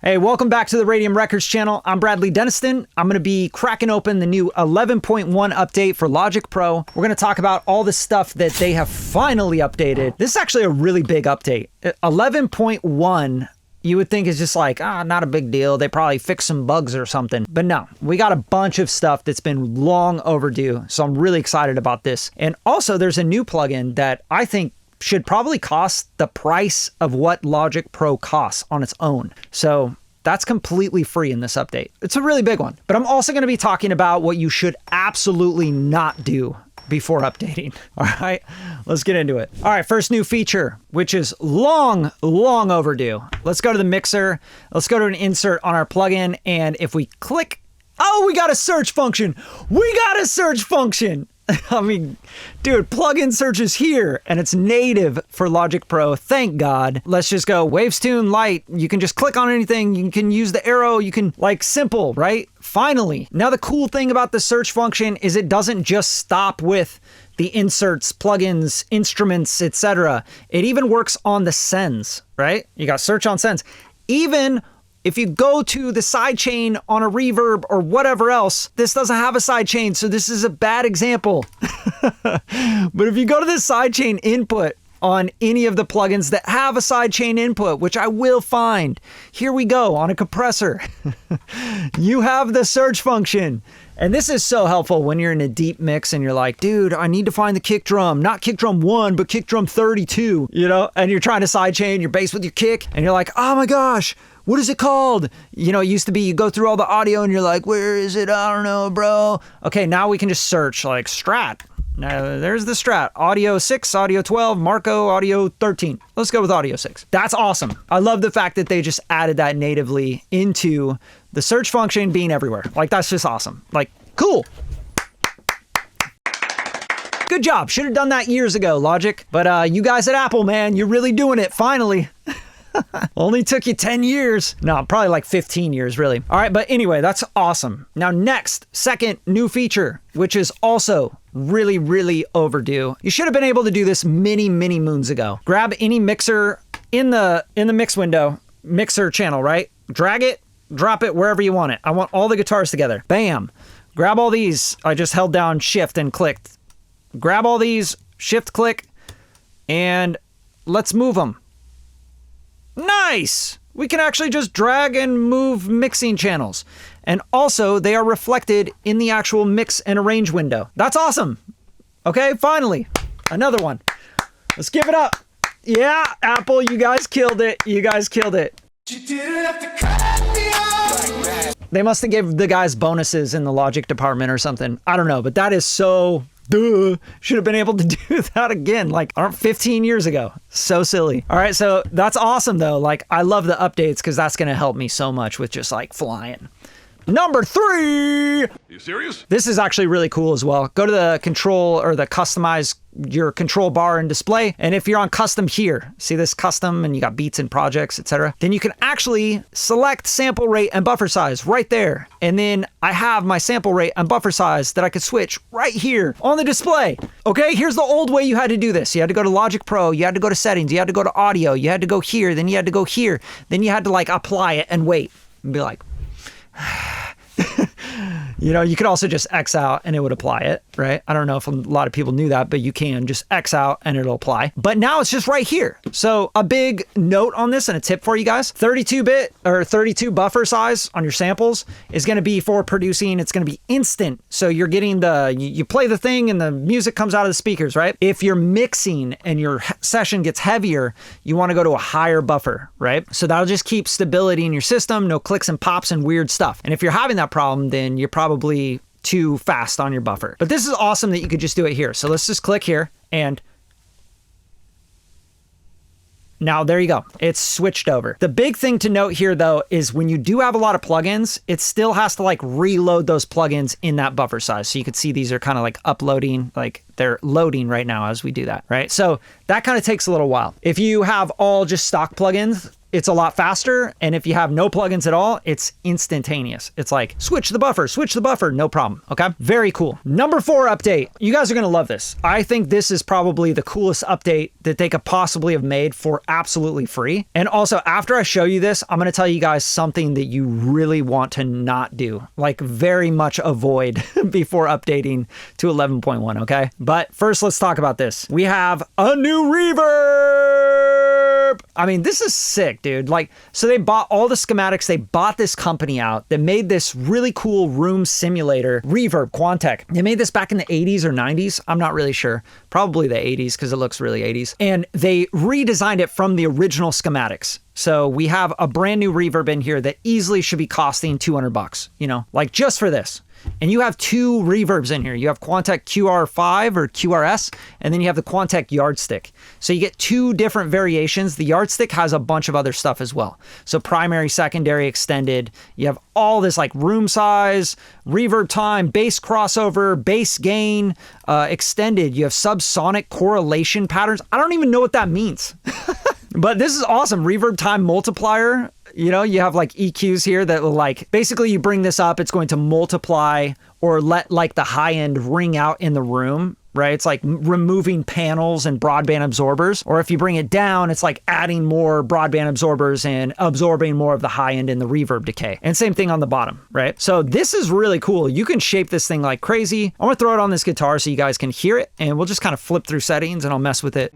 Hey, welcome back to the Radium Records channel. I'm Bradley Deniston. I'm going to be cracking open the new 11.1 update for Logic Pro. We're going to talk about all the stuff that they have finally updated. This is actually a really big update. 11.1, you would think is just like, not a big deal. They probably fixed some bugs or something. But no, we got a bunch of stuff that's been long overdue. So I'm really excited about this. And also there's a new plugin that I think should probably cost the price of what Logic Pro costs on its own. So that's completely free in this update. It's a really big one. But I'm also going to be talking about what you should absolutely not do before updating. All right, let's get into it. All right, first new feature, which is long overdue. Let's go to the mixer. Let's go to an insert on our plugin. And if we click, oh, we got a search function. We got a search function. I mean, dude, plugin search is here and it's native for Logic Pro. Thank God. Let's just go Waves Tune Light. You can just click on anything. You can use the arrow. You can simple, right? Finally. Now, the cool thing about the search function is it doesn't just stop with the inserts, plugins, instruments, etc. It even works on the sends, right? You got search on sends. Even if you go to the sidechain on a reverb or whatever else, this doesn't have a sidechain, so this is a bad example. But if you go to the sidechain input on any of the plugins that have a sidechain input, which I will find, here we go, on a compressor, you have the search function. And this is so helpful when you're in a deep mix and you're like, dude, I need to find the kick drum, not kick drum 1, but kick drum 32, and you're trying to sidechain your bass with your kick, and you're like, oh my gosh, what is it called? It used to be you go through all the audio and you're like, where is it? I don't know, bro. Okay, now we can just search like Strat. Now there's the Strat. Audio 6, Audio 12, Marco, Audio 13. Let's go with Audio 6. That's awesome. I love the fact that they just added that natively into the search function being everywhere. That's just awesome. Cool. Good job. Should have done that years ago, Logic. But you guys at Apple, man, you're really doing it finally. Only took you 10 years. No, probably 15 years, really. All right, but anyway, that's awesome. Now, next, second new feature, which is also really overdue. You should have been able to do this many moons ago. Grab any mixer in the mix window, mixer channel, right? Drag it, drop it wherever you want it. I want all the guitars together. Bam. Grab all these. I just held down shift and clicked. Grab all these, shift click, and let's move them. Nice! We can actually just drag and move mixing channels. And also, they are reflected in the actual mix and arrange window. That's awesome. Okay, finally, another one. Let's give it up. Yeah, Apple, you guys killed it. You guys killed it. You didn't have to cut me off. They must have given the guys bonuses in the Logic department or something. I don't know, but that is so... Duh, should have been able to do that again, 15 years ago. So silly. All right, so that's awesome though. I love the updates because that's going to help me so much with just flying. Number 3. You serious? This is actually really cool as well. Go to the control or the customize your control bar and display. And if you're on custom here, see this custom and you got beats and projects, etc. Then you can actually select sample rate and buffer size right there. And then I have my sample rate and buffer size that I could switch right here on the display. Okay, here's the old way you had to do this. You had to go to Logic Pro, you had to go to settings, you had to go to audio, you had to go here, then you had to go here. Then you had to apply it and wait and be like, you could also just X out and it would apply it, right? I don't know if a lot of people knew that, but you can just X out and it'll apply. But now it's just right here. So a big note on this and a tip for you guys, 32-bit or 32 buffer size on your samples is going to be for producing. It's going to be instant. So you're getting you play the thing and the music comes out of the speakers, right? If you're mixing and your session gets heavier, you want to go to a higher buffer, right? So that'll just keep stability in your system, no clicks and pops and weird stuff. And if you're having that problem, then you're probably too fast on your buffer. But this is awesome that you could just do it here. So let's just click here and now there you go. It's switched over. The big thing to note here though is when you do have a lot of plugins, it still has to reload those plugins in that buffer size. So you can see these are kind of uploading, they're loading right now as we do that, right? So that kind of takes a little while. If you have all just stock plugins, it's a lot faster. And if you have no plugins at all, it's instantaneous. It's like switch the buffer, no problem. Okay. Very cool. Number 4 update. You guys are going to love this. I think this is probably the coolest update that they could possibly have made for absolutely free. And also after I show you this, I'm going to tell you guys something that you really want to not do, like very much avoid before updating to 11.1. Okay. But first, let's talk about this. We have a new reverb. I mean, this is sick, dude. Like, so they bought all the schematics. They bought this company out that made this really cool room simulator reverb, Quantec. They made this back in the 80s or 90s. I'm not really sure. Probably the 80s because it looks really 80s. And they redesigned it from the original schematics. So we have a brand new reverb in here that easily should be costing $200, you know, like just for this. And you have 2 reverbs in here. You have Quantec QR5 or QRS, and then you have the Quantec Yardstick. So you get 2 different variations. The Yardstick has a bunch of other stuff as well. So primary, secondary, extended. You have all this like room size, reverb time, bass crossover, bass gain, extended. You have subsonic correlation patterns. I don't even know what that means. But this is awesome. Reverb time multiplier. You know, you have like EQs here that will like, basically you bring this up, it's going to multiply or let like the high end ring out in the room, right? It's like removing panels and broadband absorbers. Or if you bring it down, it's like adding more broadband absorbers and absorbing more of the high end in the reverb decay. And same thing on the bottom, right? So this is really cool. You can shape this thing like crazy. I'm gonna throw it on this guitar so you guys can hear it, and we'll just kind of flip through settings and I'll mess with it.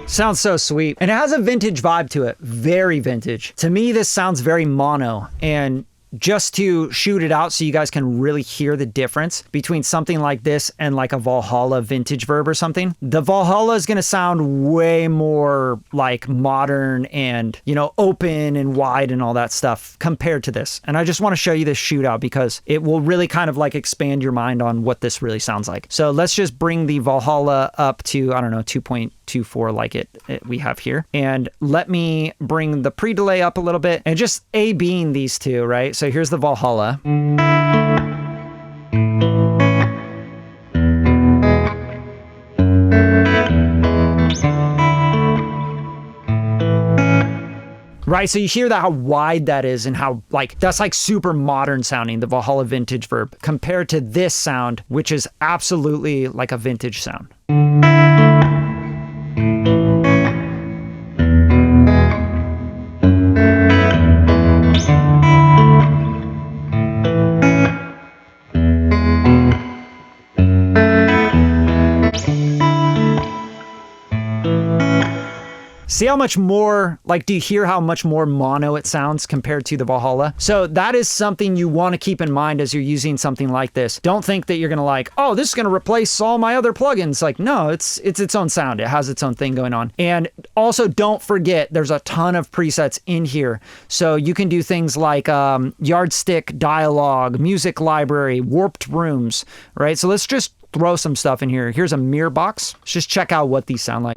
Sounds so sweet. And it has a vintage vibe to it. Very vintage. To me, this sounds very mono. And just to shoot it out so you guys can really hear the difference between something like this and like a Valhalla vintage verb or something. The Valhalla is going to sound way more like modern and, you know, open and wide and all that stuff compared to this. And I just want to show you this shootout because it will really kind of like expand your mind on what this really sounds like. So let's just bring the Valhalla up to, I don't know, 2.24 like it we have here. And let me bring the pre-delay up a little bit and just A-Bing these two, right? So here's the Valhalla. Right, so you hear that how wide that is and how like that's like super modern sounding, the Valhalla vintage verb, compared to this sound, which is absolutely like a vintage sound. See how much more, like, do you hear how much more mono it sounds compared to the Valhalla? So that is something you want to keep in mind as you're using something like this. Don't think that you're going to like, oh, this is going to replace all my other plugins. Like, no, it's its own sound. It has its own thing going on. And also don't forget, there's a ton of presets in here. So you can do things like yardstick, dialogue, music library, warped rooms, right? So let's just throw some stuff in here. Here's a mirror box. Let's just check out what these sound like.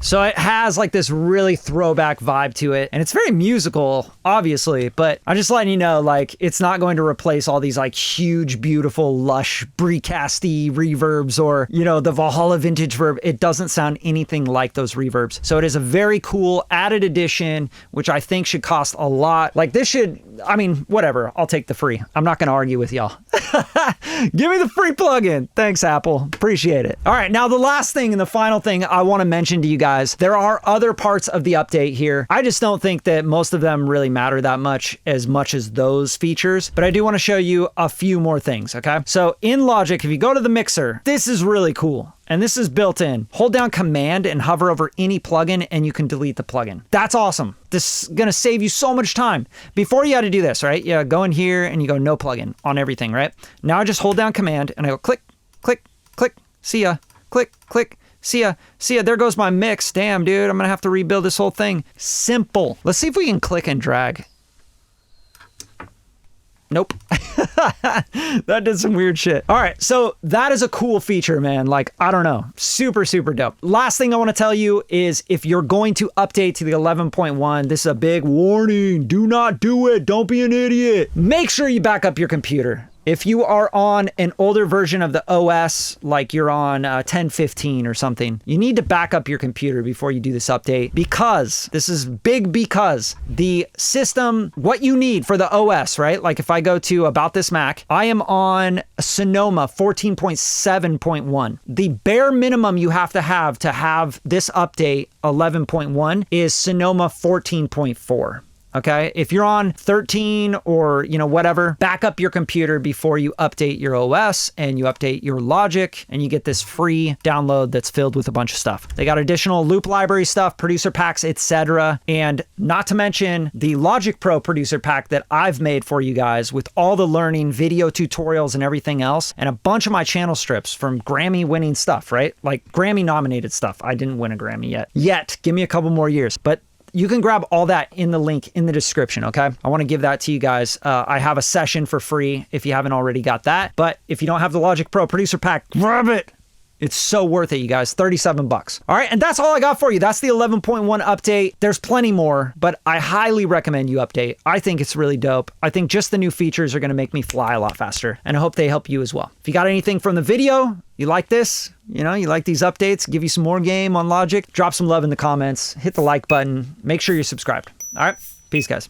So it has like this really throwback vibe to it, and it's very musical, obviously, but I'm just letting you know, like, it's not going to replace all these like huge, beautiful, lush, brecasty reverbs or, you know, the Valhalla vintage verb. It doesn't sound anything like those reverbs. So it is a very cool added addition, which I think should cost a lot. Like this should, I mean, whatever. I'll take the free. I'm not going to argue with y'all. Give me the free plugin. Thanks, Apple. Appreciate it. All right. Now, the last thing and the final thing I want to mention to you guys, there are other parts of the update here. I just don't think that most of them really matter that much as those features, but I do want to show you a few more things. Okay. So in Logic, if you go to the mixer, this is really cool. And this is built in. Hold down Command and hover over any plugin and you can delete the plugin. That's awesome. This is gonna save you so much time. Before you had to do this, right? Yeah, go in here and you go no plugin on everything, right? Now I just hold down Command and I go click, click, click, see ya, click, click, see ya, see ya. There goes my mix. Damn, dude, I'm gonna have to rebuild this whole thing. Simple. Let's see if we can click and drag. Nope. That did some weird shit. All right, so that is a cool feature, man. Like, I don't know, super, super dope. Last thing I want to tell you is if you're going to update to the 11.1, this is a big warning. Do not do it. Don't be an idiot. Make sure you back up your computer. If you are on an older version of the OS, like you're on 10.15 or something, you need to back up your computer before you do this update because this is big because the system, what you need for the OS, right? Like if I go to About This Mac, I am on Sonoma 14.7.1. The bare minimum you have to have this update 11.1 is Sonoma 14.4. Okay, if you're on 13 or, you know, whatever, back up your computer before you update your OS and you update your Logic and you get this free download that's filled with a bunch of stuff. They got additional loop library stuff, producer packs, etc. And not to mention the Logic Pro producer pack that I've made for you guys with all the learning, video tutorials and everything else, and a bunch of my channel strips from Grammy winning stuff, right? Like Grammy nominated stuff. I didn't win a Grammy yet. Give me a couple more years, but you can grab all that in the link in the description, okay? I want to give that to you guys. I have a session for free if you haven't already got that. But if you don't have the Logic Pro producer pack, grab it. It's so worth it, you guys. 37 bucks. All right, and that's all I got for you. That's the 11.1 update. There's plenty more, but I highly recommend you update. I think it's really dope. I think just the new features are gonna make me fly a lot faster, and I hope they help you as well. If you got anything from the video, you like this, you know, you like these updates, give you some more game on Logic, drop some love in the comments, hit the like button, make sure you're subscribed. All right, peace, guys.